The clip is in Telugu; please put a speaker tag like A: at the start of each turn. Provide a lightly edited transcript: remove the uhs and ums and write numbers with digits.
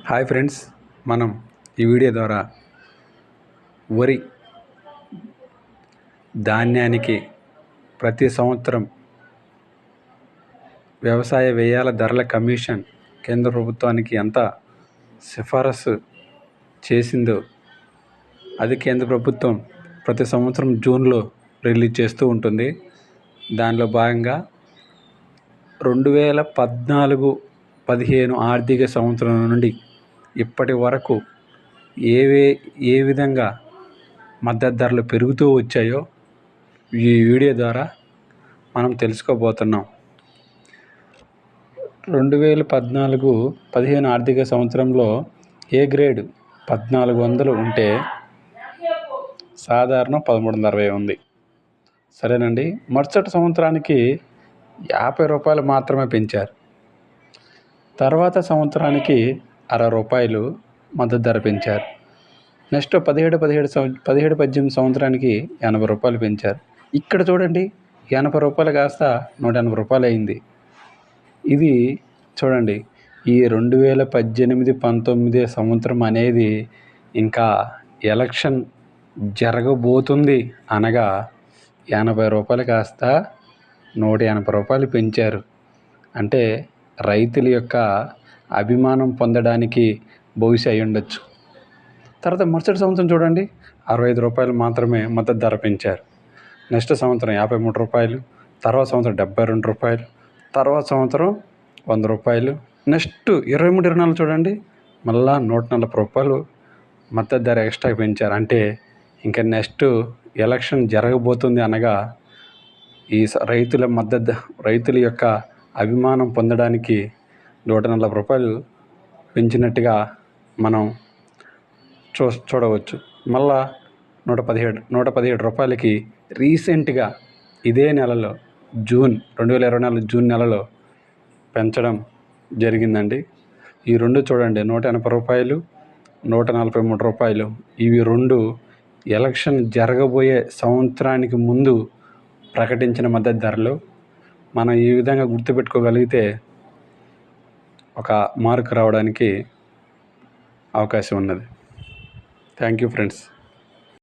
A: హాయ్ ఫ్రెండ్స్, మనం ఈ వీడియో ద్వారా వరి ధాన్యానికి ప్రతి సంవత్సరం వ్యవసాయ వ్యయాల ధరల కమిషన్ కేంద్ర ప్రభుత్వానికి ఎంత సిఫారసు చేసిందో అది కేంద్ర ప్రభుత్వం ప్రతి సంవత్సరం జూన్లో రిలీజ్ చేస్తూ ఉంటుంది. దానిలో భాగంగా 2014-15 ఆర్థిక సంవత్సరం నుండి ఇప్పటి వరకు ఏ విధంగా మద్దతు ధరలు పెరుగుతూ వచ్చాయో ఈ వీడియో ద్వారా మనం తెలుసుకోబోతున్నాం. 2014-15 ఆర్థిక సంవత్సరంలో ఏ గ్రేడ్ 1400 ఉంటే సాధారణం 1360 ఉంది. సరేనండి. మరుసటి సంవత్సరానికి 50 రూపాయలు మాత్రమే పెంచారు. తర్వాత సంవత్సరానికి 60 రూపాయలు మద్దతు ధర పెంచారు. నెక్స్ట్ 17-18 సంవత్సరానికి 80 రూపాయలు పెంచారు. ఇక్కడ చూడండి, 80 రూపాయలు కాస్త 180 రూపాయలు అయింది. ఇది చూడండి, ఈ 2018-19 సంవత్సరం అనేది ఇంకా ఎలక్షన్ జరగబోతుంది అనగా 80 రూపాయలు కాస్త 180 రూపాయలు పెంచారు. అంటే రైతుల యొక్క అభిమానం పొందడానికి బహుశా అయి ఉండొచ్చు. తర్వాత మరుసటి సంవత్సరం చూడండి, 65 రూపాయలు మాత్రమే మద్దతు ధర పెంచారు. నెక్స్ట్ సంవత్సరం 53 రూపాయలు, తర్వాత సంవత్సరం 72 రూపాయలు, తర్వాత సంవత్సరం 100 రూపాయలు, నెక్స్ట్ 23-24 చూడండి, మళ్ళా 140 రూపాయలు మద్దతు ధర ఎక్స్ట్రా పెంచారు. అంటే ఇంకా నెక్స్ట్ ఎలక్షన్ జరగబోతుంది అనగా ఈ రైతుల యొక్క అభిమానం పొందడానికి 140 రూపాయలు పెంచినట్టుగా మనం చూడవచ్చు. మళ్ళా 117 రూపాయలకి రీసెంట్గా ఇదే నెలలో 2024 జూన్ నెలలో పెంచడం జరిగిందండి. ఈ రెండు చూడండి, 180 రూపాయలు, 143 రూపాయలు. ఇవి రెండు ఎలక్షన్ జరగబోయే సంవత్సరానికి ముందు ప్రకటించిన మద్దతు ధరలు. మనం ఈ విధంగా గుర్తుపెట్టుకోగలిగితే ఒక మార్కు రావడానికి అవకాశం ఉన్నది. Thank you friends.